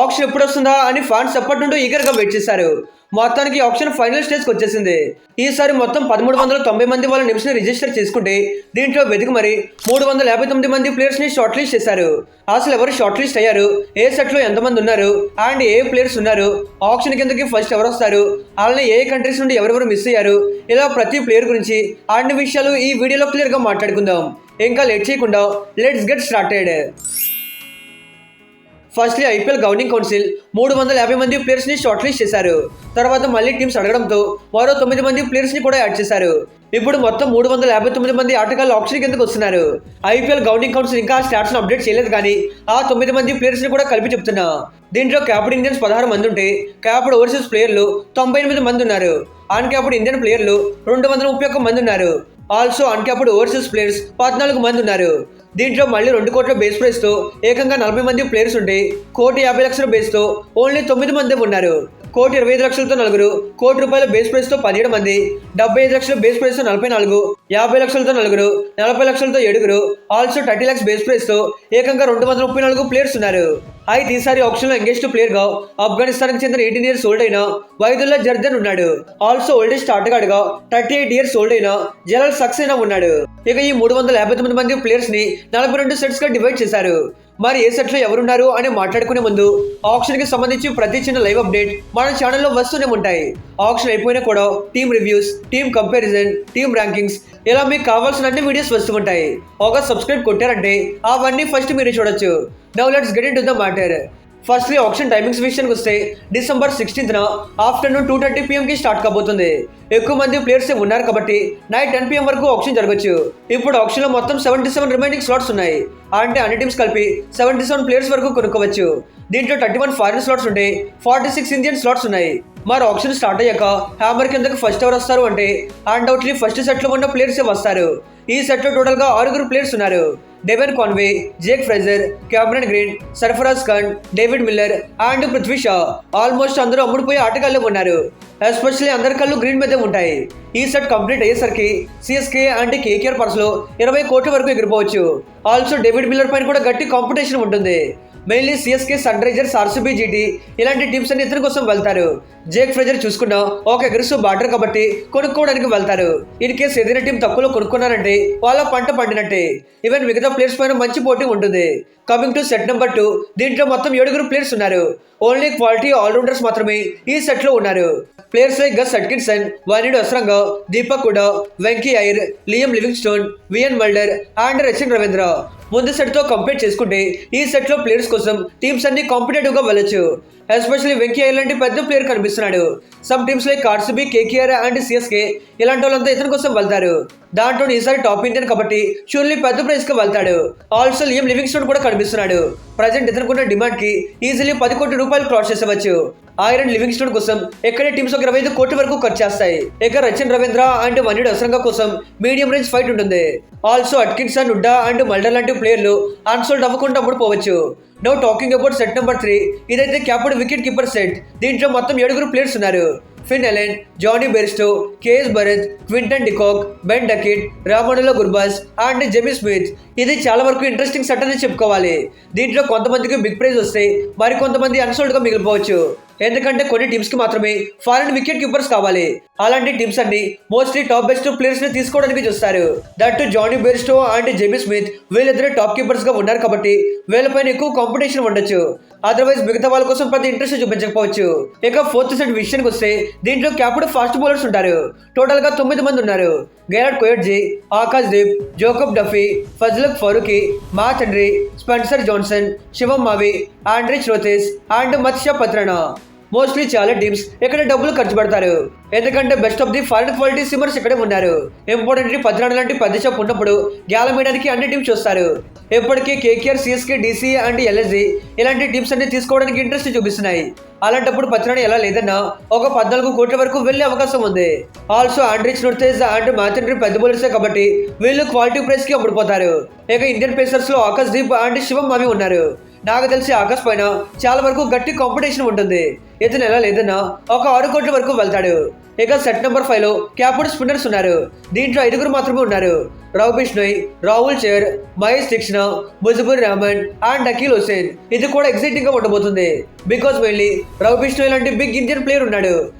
Option ఎప్పుడు వస్తుందా అని ఫ్యాన్స్ ఎప్పటి నుండి ఈగర్గా వెయిట్ చేశారు. మొత్తానికి ఆప్షన్ ఫైనల్ స్టేజ్కి వచ్చేసింది. ఈసారి మొత్తం 1390 మంది వాళ్ళ నిమిషం రిజిస్టర్ చేసుకుంటే దీంట్లో వెతికి మరి 359 మంది ప్లేయర్స్ని షార్ట్ లిస్ట్ చేశారు. అసలు ఎవరు షార్ట్ లిస్ట్ అయ్యారు, ఏ సెట్లో ఎంతమంది ఉన్నారు అండ్ ఏ ప్లేయర్స్ ఉన్నారు, ఆప్షన్ కిందకి ఫస్ట్ ఎవరు వస్తారు, అలానే ఏ కంట్రీస్ నుండి ఎవరెవరు మిస్ అయ్యారు, ఇలా ప్రతి ప్లేయర్ గురించి అన్ని విషయాలు ఈ వీడియోలో క్లియర్గా మాట్లాడుకుందాం. ఇంకా లేట్ చేయకుండా let's get started. Firstly IPL governing council 350 మంది ప్లేయర్స్ని షార్ట్ లిస్ట్ చేశారు. తర్వాత మళ్ళీ టీమ్స్ అడగడంతో మరో 9 మంది ప్లేయర్స్ని కూడా యాడ్ చేశారు. ఇప్పుడు మొత్తం 359 మంది ఆటగాళ్ళు ఆప్షన్ కిందకు వస్తున్నారు. ఐపీఎల్ గవర్నింగ్ కౌన్సిల్ ఇంకా స్టాట్స్ను అప్డేట్ చేయలేదు, కానీ ఆ 9 మంది ప్లేయర్స్ని కూడా కలిపి చెప్తున్నా. దీంట్లో క్యాప్డ్ ఇండియన్స్ 16 మంది ఉంటే క్యాప్డ్ ఓవర్సీస్ ప్లేయర్లు 98 మంది ఉన్నారు. అన్క్యాప్డ్ ఇండియన్ ప్లేయర్లు 231 మంది ఉన్నారు. ఆల్సో అన్క్యాప్డ్ ఓవర్సీస్ ప్లేయర్స్ 14 మంది ఉన్నారు. దీంట్లో మళ్ళీ 2 కోట్ల బేస్ ప్రైస్తో ఏకంగా 40 మంది ప్లేయర్స్ ఉంటే 1,50,00,000 బేస్తో ఓన్లీ 9 మంది ఉన్నారు. 1,25,00,000తో 4, ₹1,00,000 బేస్ ప్రైస్తో 17 మంది, 75 లక్షల బేస్ ప్రైస్తో 44, 50 లక్షలతో 4, 40 లక్షలతో 7, ఆల్సో 30 lakhs బేస్ ప్రైస్తో ఏకంగా 234 ప్లేయర్స్ ఉన్నారు. అయితే ఈసారి ఆప్షన్లో యంగెస్ట్ ప్లేయర్గా ఆఫ్ఘనిస్తాన్కి చెందిన 18 years ఓల్డ్ అయిన వైదుల్లా జర్దన్ ఉన్నాడు. ఆల్సో ఓల్డెస్ట్ ఆటగాడుగా 38 years ఓల్డ్ అయిన జలాల్ సక్సేనా ఉన్నాడు. ఇక ఈ 359 మంది ప్లేయర్స్ని 42 సెట్స్గా డివైడ్ చేశారు. మరి ఏ సెట్లో ఎవరున్నారు అని మాట్లాడుకునే ముందు ఆప్షన్కి సంబంధించి ప్రతి చిన్న లైవ్ అప్డేట్ మన ఛానల్లో వస్తూనే ఉంటాయి. ఆప్షన్ అయిపోయినా కూడా team reviews, team comparison, team rankings, ఇలా మీకు కావాల్సిన అన్ని వీడియోస్ వస్తూ ఉంటాయి. ఒక సబ్స్క్రైబ్ కొట్టారంటే అవన్నీ ఫస్ట్ మీరు చూడొచ్చు. Now let's get into the matter. Firstly option timings విషయానికి వస్తే December 16th afternoon 2:30 PM start కాబోతుంది. ఎక్కువ మంది ప్లేయర్స్ ఉన్నారు కాబట్టి నైట్ 10 PM వరకు ఆప్షన్ జరగచ్చు. ఇప్పుడు ఆప్షన్లో మొత్తం 77 రిమైనింగ్ స్లాట్స్ ఉన్నాయి. అంటే అన్ని టీమ్స్ కలిపి 77 ప్లేయర్స్ వరకు కొనుక్కోవచ్చు. దీంట్లో 31 ఫారిన్ స్లాట్స్ ఉంటే 46 ఇండియన్ స్లాట్స్ ఉన్నాయి. మరి ఆప్షన్ స్టార్ట్ అయ్యాక హ్యామర్ కిందకి ఫస్ట్ ఎవరు వస్తారు అంటే అన్డౌట్లీ ఫస్ట్ సెట్లో ఉన్న ప్లేయర్స్ వస్తారు. ఈ సెట్లో టోటల్గా 6 ప్లేయర్స్ ఉన్నారు. Devon Conway, Jake Fraser, Cameron Green, Sarfaraz Khan, David Miller and Prithvi Shaw. Almost అందరూ అమ్ముడుపోయే ఆటగాళ్ళు ఉన్నారు. ఎస్పెషల్లీ అందరి కళ్ళు గ్రీన్ మీద ఉంటాయి. ఈ సెట్ కంప్లీట్ అయ్యేసరికి సిఎస్కే అండ్ కేకేఆర్ పర్స్లో 20 కోట్ల వరకు ఎగిరిపోవచ్చు. ఆల్సో డేవిడ్ మిల్లర్ పైన కూడా గట్టి కాంపిటీషన్ ఉంటుంది. Mainly CSK, sunrisers, RCB, GT ఇలాంటి టీమ్స్ అన్ని ఇతని కోసం వెళ్తారు. జేక్ ఫ్రేజర్ చూసుకున్నా ఒక అగ్రెసివ్ బ్యాటర్ కాబట్టి కొనుక్కోవడానికి వెళ్తారు. ఇన్ కేసు ఏదైనా టీం తక్కువలో కొనుక్కున్నారంటే వాళ్ళ పంట పండినట్టే. ఈవెన్ మిగతా ప్లేయర్స్ పైన మంచి పోటీ ఉంటుంది. కమింగ్ టు సెట్ నెంబర్ 2, దీంట్లో మొత్తం 7 ప్లేయర్స్ ఉన్నారు. ఓన్లీ క్వాలిటీ ఆల్రౌండర్స్ మాత్రమే ఈ సెట్లో ఉన్నారు. Players like Gus Atkinson, Wanindu Hasaranga, Deepak Hooda, Venky Iyer, Liam Livingstone, Wiaan Mulder and Rachin Ravindra. ముందు సెట్తో కంపేర్ చేసుకుంటే ఈ సెట్లో ప్లేయర్స్ కోసం టీమ్స్ అన్ని కాంపిటేటివ్గా వెళ్ళొచ్చు. ఎస్పెషల్లీ వెంకీ అయ్యర్ లాంటి పెద్ద ప్లేయర్ కనిపిస్తున్నాడు. Some teams like RCB, KKR and CSK ఇలాంటి వాళ్ళంతా ఇతని కోసం వెళ్తారు. దాంట్లో ఈసారి టాప్ ఇండియన్ కాబట్టి షూర్లీ పెద్ద ప్రైస్కి వెళ్తాడు. ఆల్సో లియం లివింగ్స్టోన్ కూడా కనిపిస్తున్నాడు. ప్రజెంట్ ఇతనుకున్న డిమాండ్కి ఈజీలీ 10 కోట్ల రూపాయలు క్రాస్ చేసేవచ్చు. ఐరన్ లివింగ్స్టోన్ కోసం ఎక్కడే టీమ్స్ ఒక 25 కోట్ల వరకు ఖర్చు చేస్తాయి. ఇక రచిన్ రవీంద్ర అండ్ వనిడ్ అస్రంగా కోసం మీడియం రేంజ్ ఫైట్ ఉంటుంది. Also Atkinson, Hooda and Mulder లాంటి ప్లేయర్లు అన్సోల్డ్ అవ్వకుండా అమ్ముడుపోవచ్చు. No talking about set number 3, ఇదైతే క్యాప్డ్ వికెట్ కీపర్ సెట్. దీంట్లో మొత్తం 7 ప్లేయర్స్ ఉన్నారు. Finn Allen, Jonny Bairstow, KS Bharat, Quinton de Kock, Ben Duckett, Rahmanullah Gurbaz and Jamie Smith. ఇది చాలా వరకు ఇంట్రెస్టింగ్ సెట్ అని చెప్పుకోవాలి. దీంట్లో కొంతమందికి బిగ్ ప్రైజ్ వస్తే మరి కొంతమంది అన్సోల్డ్గా మిగిలిపోవచ్చు. ఎందుకంటే కొన్ని టీమ్స్కి మాత్రమే ఫారెన్ వికెట్ కీపర్స్ కావాలి. అలాంటి టీమ్స్ అన్ని మోస్ట్లీ టాప్ బెస్ట్ ప్లేయర్స్ని తీసుకోవడానికి చూస్తారు. That Jonny Bairstow and Jamie Smith వీళ్ళిద్దరే టాప్ కీపర్స్గా ఉన్నారు కాబట్టి వీళ్ళపైన ఎక్కువ కాంపిటీషన్ ఉండొచ్చు. అదర్వైజ్ మిగతా వాళ్ళ కోసం పెద్ద ఇంట్రెస్ట్ చూపించకపోవచ్చు. ఇక 4th సెట్ విషయానికి వస్తే దీంట్లో క్యాప్డ్ ఫాస్ట్ బౌలర్స్ ఉంటారు. టోటల్గా 9 మంది ఉన్నారు. Gerald Coetzee, Akash Deep, Jacob Duffy, Fazalhaq Farooqi, Matt Henry, Spencer Johnson, Shivam Mavi, Anrich రోథెస్ అండ్ మత్స్య పత్రనా. మోస్ట్లీ చాలా టీమ్స్ ఇక్కడ డబ్బులు ఖర్చు పెడతారు. ఎందుకంటే best of the foreign quality seamers ఇక్కడే ఉన్నారు. ఇంపార్టెంట్లీ 14 లాంటి పెద్ద షాప్ ఉన్నప్పుడు గ్యాలమేయడానికి అన్ని టీమ్స్ చూస్తారు. ఇప్పటికీ KKR, CSK, DC and LSG ఇలాంటి టీమ్స్ అన్ని తీసుకోవడానికి ఇంట్రెస్ట్ చూపిస్తున్నాయి. అలాంటప్పుడు పత్రాన్ని ఎలా లేదన్నా ఒక 14 కోట్ల వరకు వెళ్లే అవకాశం ఉంది. ఆల్సో ఆండ్రిచ్ రోథెస్ అండ్ మాథ్ హెన్రీ పెద్ద బౌలర్సే కాబట్టి వీళ్ళు క్వాలిటీ ప్రైస్ కి అమ్ముడుపోతారు. ఇక ఇండియన్ పేసర్స్ లో ఆకాష్ దీప్ అండ్ శివం మావి ఉన్నారు. నాకు తెలిసి ఆకాష్ పైన చాలా వరకు గట్టి కాంపిటీషన్ ఉంటుంది. ఇతను ఎలా లేదన్నా ఒక 6 కోట్ల వరకు వెళ్తాడు. ఇక సెట్ నెంబర్ 5లో క్యాప్డ్ స్పిన్నర్స్ ఉన్నారు. దీంట్లో 5 మాత్రమే ఉన్నారు. రవి బిష్ణోయ్, రాహుల్ చర్, మహేష్ దీక్షణ, ముజబుర్ రహమాన్ అండ్ అఖిల్ హుసేన్. ఇది కూడా ఎక్సైటింగ్ గా ఉండబోతుంది. బికాస్ మెయిన్లీ రవి బిష్ణోయ్ లాంటి బిగ్ ఇండియన్ ప్లేయర్ ఉన్నాడు.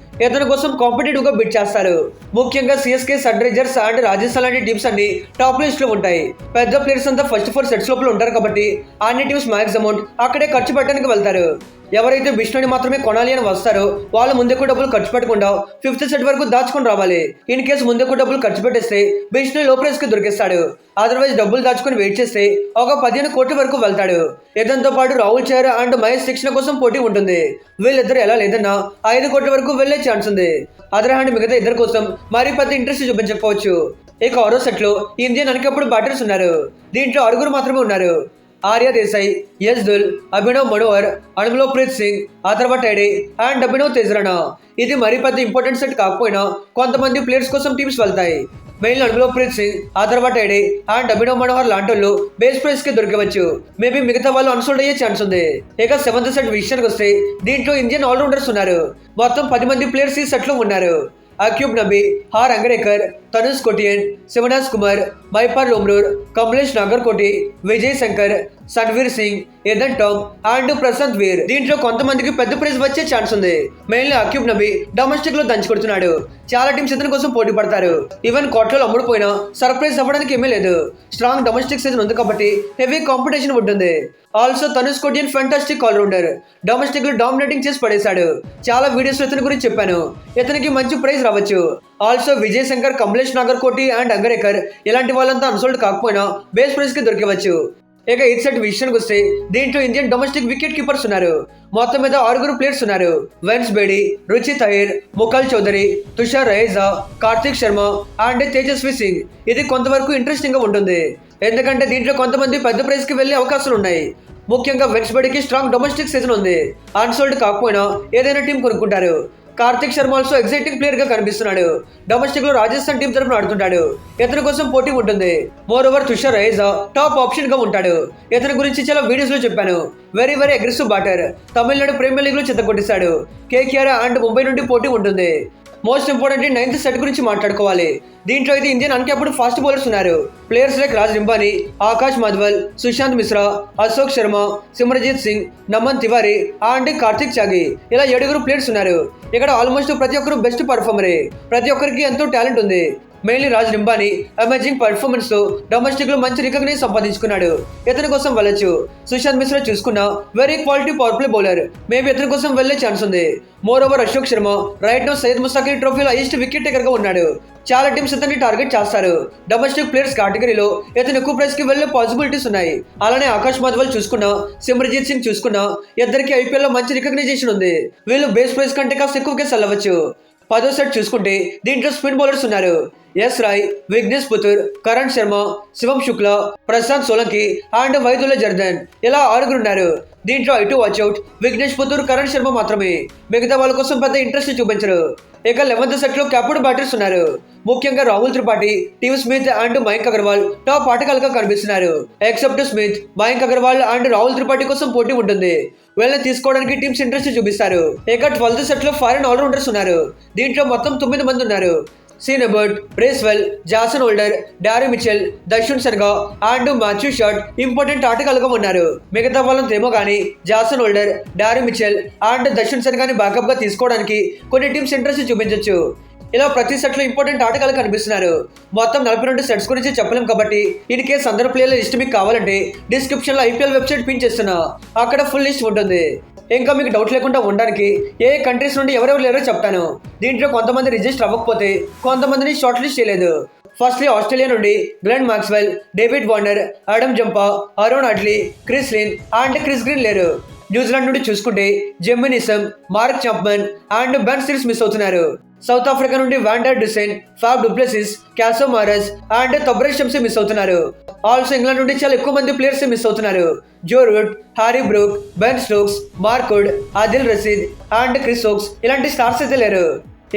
ఇతని కోసం కాంపిటేటివ్ గా బిడ్ చేస్తారు. ముఖ్యంగా CSK, sunrisers and Rajasthan లాంటి టీమ్స్ అన్ని టాప్ లిస్ట్ లో ఉంటాయి. పెద్ద ప్లేయర్స్ అంతా ఫస్ట్ 4 సెట్స్ లోపల ఉంటారు కాబట్టి అన్ని టీమ్స్ మ్యాక్స్ అమౌంట్ అక్కడే ఖర్చు పెట్టడానికి వెళ్తారు. ఎవరైతే బిష్ణోని మాత్రమే కొనాలి అని వస్తారో వాళ్ళు ముందుకు డబ్బులు ఖర్చు పెట్టకుండా 5th సెట్ వరకు దాచుకొని రావాలి. ఇన్ కేసు ముందుకు డబ్బులు ఖర్చు పెట్టేస్తే బిష్ణోయ్ లో ప్రైస్ కి దొరికిస్తాడు. అదర్వైజ్ డబ్బులు దాచుకొని వెయిట్ చేస్తే ఒక 15 కోట్ల వరకు వెళ్తాడు. ఇదంతో పాటు రాహుల్ చర్ అండ్ మహేష్ దీక్షణ కోసం పోటీ ఉంటుంది. వీళ్ళిద్దరు ఎలా లేదన్నా 5 కోట్ల వరకు వెళ్లే ఛాన్స్ ఉంది. అదర్ హ్యాండ్ మిగతా ఇద్దరు కోసం మరీ పెద్ద ఇంట్రెస్ట్ చూపించకపోవచ్చు. ఇక ఆరో సెట్ లో ఇండియన్ అనకప్పుడు బ్యాటర్స్ ఉన్నారు. దీంట్లో 6 మాత్రమే ఉన్నారు. ఆర్య దేశాయ్, యజ్దుల్, అభినవ్ మనోహర్, అనుమలో ప్రీత్ సింగ్, అథర్వ టైడే అండ్ అభినవ్ తేజరానా. ఇది మరీ పెద్ద ఇంపార్టెంట్ సెట్ కాకపోయినా కొంతమంది ప్లేయర్స్ కోసం టీమ్స్ వెళ్తాయి. మెయిన్ అనుమలో ప్రీత్ సింగ్, అథర్వ టైడే అండ్ అభినవ్ మనోహర్ లాంటి బేస్ ప్రైస్ కి దొరకవచ్చు. మేబీ మిగతా వాళ్ళు అన్సోల్డ్ అయ్యే ఛాన్స్ ఉంది. ఇక 7th సెట్ విషయానికి వస్తే దీంట్లో ఇండియన్ ఆల్రౌండర్స్ ఉన్నారు. మొత్తం 10 మంది ప్లేయర్స్ ఈ సెట్ లో ఉన్నారు. అక్యూబ్ నబీ, హార్ అంగరేకర్, తనుష్ కొటియన్, శివనాజ్ కుమార్, మైపార్ లోమ్రూర్, కమలేష్ నాగర్కోటి, విజయ్ శంకర్, సన్వీర్ సింగ్, ఎదన్ టామ్ అండ్ ప్రశాంత్ వీర్. దీంట్లో కొంతమందికి పెద్ద ప్రైజ్ వచ్చే ఛాన్స్ ఉంది. మెయిన్లీ అక్యూబ్ నబీ డొమెస్టిక్ లో దంచి కొడుతున్నాడు. చాలా టీమ్స్ ఇతని కోసం పోటీ పడతారు. ఈవెన్ కోట్లలో అమ్ముడుపోయినా సర్ప్రైజ్ అవ్వడానికి ఏమీ లేదు. స్ట్రాంగ్ డొమెస్టిక్ సీజన్ ఉంది కాబట్టి హెవీ కాంపిటీషన్ ఉంటుంది. Also Tanush Kotian fantastic allrounder. Domestic లో డామినేటింగ్ చేసి పడేశాడు. చాలా వీడియోస్ లో ఇతని గురించి చెప్పాను. ఇతనికి మంచి ప్రైజ్ రావచ్చు. ఆల్సో విజయ్ శంకర్, కమలేష్ నాగర్కోటి అండ్ అంగరేకర్ ఇలాంటి వాళ్ళంతా అన్సోల్డ్ కాకపోయినా బేస్ ప్రైస్ కి దొరికవచ్చు. ఇక 8th సెట్ విషయానికి వస్తే దీంట్లో ఇండియన్ డొమెస్టిక్ వికెట్ కీపర్స్ ఉన్నారు. మొత్తం మీద 6 ప్లేయర్స్ ఉన్నారు. వెన్స్ బేడి, రుచిత్ అయ్యర్, ముఖల్ చౌదరి, తుషార్ రహేజా, కార్తిక్ శర్మ అండ్ తేజస్వి సింగ్. ఇది కొంతవరకు ఇంట్రెస్టింగ్ గా ఉంటుంది. ఎందుకంటే దీంట్లో కొంతమంది పెద్ద ప్రైజ్ కి వెళ్లే అవకాశాలు ఉన్నాయి. ముఖ్యంగా వెన్స్ బేడికి స్ట్రాంగ్ డొమెస్టిక్ సీజన్ ఉంది. అన్సోల్డ్ కాకపోయినా ఏదైనా టీం కొనుక్కుంటారు. Karthik Sharma also exciting player గా కనిపిస్తున్నాడు. డొమెస్టిక్ లో రాజస్థాన్ టీం తరఫున ఆడుతుంటాడు. ఇతని కోసం పోటీ ఉంటుంది. Moreover Tushar Raheja top option గా ఉంటాడు. ఇతని గురించి చాలా వీడియోస్ లో చెప్పాను. Very aggressive batter. Tamil Nadu premier league లో చెత్తకొట్టేశాడు. కేకేఆర్ అండ్ ముంబై నుండి పోటీ ఉంటుంది. మోస్ట్ ఇంపార్టెంట్లీ 9th సెట్ గురించి మాట్లాడుకోవాలి. దీంట్లో అయితే ఇండియన్ అన్క్యాప్డ్ ఫాస్ట్ బౌలర్స్ ఉన్నారు. Players like Raj Limbani, Akash Madhwal, Sushant Mishra, Ashok Sharma, Simarjeet Singh, Naman Tiwari and Karthik చాగి. ఇలా 7 ప్లేయర్స్ ఉన్నారు. ఇక్కడ ఆల్మోస్ట్ ప్రతి ఒక్కరు బెస్ట్ పర్ఫార్మరే. ప్రతి ఒక్కరికి ఎంతో టాలెంట్ ఉంది. మెయిన్లీ రాజ్ రింబానీ అమేజింగ్ పర్ఫార్మెన్స్ తో డొమెస్టిక్ లో మంచి రికగ్నైజ్ సంపాదించుకున్నాడు. ఇతని కోసం వెళ్ళొచ్చు. సుశాంత్ మిశ్రా చూసుకున్నా very quality power play bowler. Maybe ఇతని కోసం వెళ్లే ఛాన్స్ ఉంది. More over Ashok Sharma right now Syed ముస్తాకిర్ ట్రోఫీలో హైయెస్ట్ వికెట్ టేకర్ గా ఉన్నాడు. చాలా టీమ్స్ ఇతన్ని టార్గెట్ చేస్తారు. డొమెస్టిక్ ప్లేయర్స్ కేటగిరీలో ఇతను ఎక్కువ ప్రైస్ కి వెళ్లే పాసిబిలిటీస్ ఉన్నాయి. అలానే ఆకాష్ మాధ్వల్ చూసుకున్నా, సిమర్జిత్ సింగ్ చూసుకున్నా ఇద్దరికి ఐపీఎల్ లో మంచి రికగ్నైజేషన్ ఉంది. వీళ్ళు బేస్ ప్రైస్ కంటే కాస్త ఎక్కువగా సెల్లవచ్చు. 10వ సెట్ చూసుకుంటే దీంట్లో స్పిన్ బౌలర్స్ ఉన్నారు. ఎస్ రాయ్, విఘ్నేష్ పుతూర్, కరణ్ శర్మ, శివం శుక్లా, ప్రశాంత్ సోలంకి అండ్ వైదుల్లా జర్దన్. ఇలా 6 ఉన్నారు. దీంట్లో ఐటు వాచ్అవుట్ విఘ్నేష్ పుతూర్, కరణ్ శర్మ మాత్రమే. మిగతా వాళ్ళ కోసం పెద్ద ఇంట్రెస్ట్ చూపించరు. ఇక 11th సెట్ లో క్యాప్డ్ బ్యాటర్స్ ఉన్నారు. ముఖ్యంగా Rahul Tripathi, team Smith and Mayank Agarwal top ఆటగాళ్ళుగా కనిపిస్తున్నారు. Except Smith, Mayank Agarwal and Rahul Tripathi కోసం పోటీ ఉంటుంది. వీళ్ళని తీసుకోవడానికి టీమ్స్ ఇంట్రెస్ట్ చూపిస్తారు. ఇక 12th సెట్ లో ఫారెన్ ఆల్రౌండర్స్ ఉన్నారు. దీంట్లో మొత్తం 9 మంది ఉన్నారు. Sean Abbott, Bracewell, Jason Holder, Daryl Mitchell, Darshan సర్గా అండ్ మాథ్యూ షాట్ ఇంపార్టెంట్ ఆటగాళ్ళుగా ఉన్నారు. మిగతా వాళ్ళని ఏమో కానీ Jason Holder, Daryl Mitchell and Darshan సర్గాని బ్యాకప్ గా తీసుకోవడానికి కొన్ని టీమ్స్ ఇంట్రెస్ట్ చూపించవచ్చు. ఇలా ప్రతి సెట్ లో ఇంపార్టెంట్ ఆటగాళ్ళు కనిపిస్తున్నారు. మొత్తం 42 సెట్స్ గురించి చెప్పలేం కాబట్టి ఇన్ కేస్ అందరు ప్లేయర్ల లిస్ట్ మీకు కావాలంటే డిస్క్రిప్షన్ లో ఐపీఎల్ వెబ్సైట్ పిన్ చేస్తున్నా. అక్కడ ఫుల్ లిస్ట్ ఉంటుంది. ఇంకా మీకు డౌట్ లేకుండా ఉండడానికి ఏ కంట్రీస్ నుండి ఎవరెవరు లేరో చెప్తాను. దీంట్లో కొంతమంది రిజిస్టర్ అవ్వకపోతే కొంతమందిని షార్ట్ లిస్ట్ చేయలేదు. ఫస్ట్లీ ఆస్ట్రేలియా నుండి Glenn Maxwell, David Warner, Adam Zampa, Aaron అడ్లీ, Chris Lynn and Chris Green లేరు. న్యూజిలాండ్ నుండి చూసుకుంటే Jimmy Neesham, Mark Chapman and Ben స్టిల్స్ మిస్ అవుతున్నారు. సౌత్ ఆఫ్రికా నుండి వాండర్ డుసెన్, ఫాబ్ డుప్లెసిస్, క్యాసో మారస్ అండ్ తబ్రేష్ షంసీ మిస్ అవుతున్నారు. ఆల్సో ఇంగ్లాండ్ నుండి చాలా ఎక్కువ మంది ప్లేయర్స్ మిస్ అవుతున్నారు. Joe Root, Harry Brook, Ben Stokes, Mark Wood, Adil Rashid and Chris ఓక్స్ ఇలాంటి స్టార్స్ అయితే లేరు.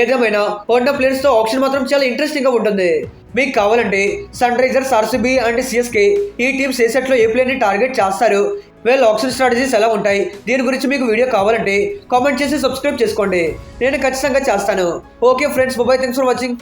ఏదేమైనా ఉన్న ప్లేయర్స్ తో ఆప్షన్ మాత్రం చాలా ఇంట్రెస్టింగ్ గా ఉంటుంది. మీకు కావాలంటే sunrisers, RCB and CSK ఈ టీమ్స్ ఏ సెట్ లో ఏ ప్లేయర్ ని టార్గెట్ చేస్తారు, వీళ్ళ ఆప్షన్ స్ట్రాటజీస్ ఎలా ఉంటాయి, దీని గురించి మీకు వీడియో కావాలంటే కామెంట్ చేసి సబ్స్క్రైబ్ చేసుకోండి. నేను ఖచ్చితంగా చేస్తాను. Okay friends, bye, thanks for watching.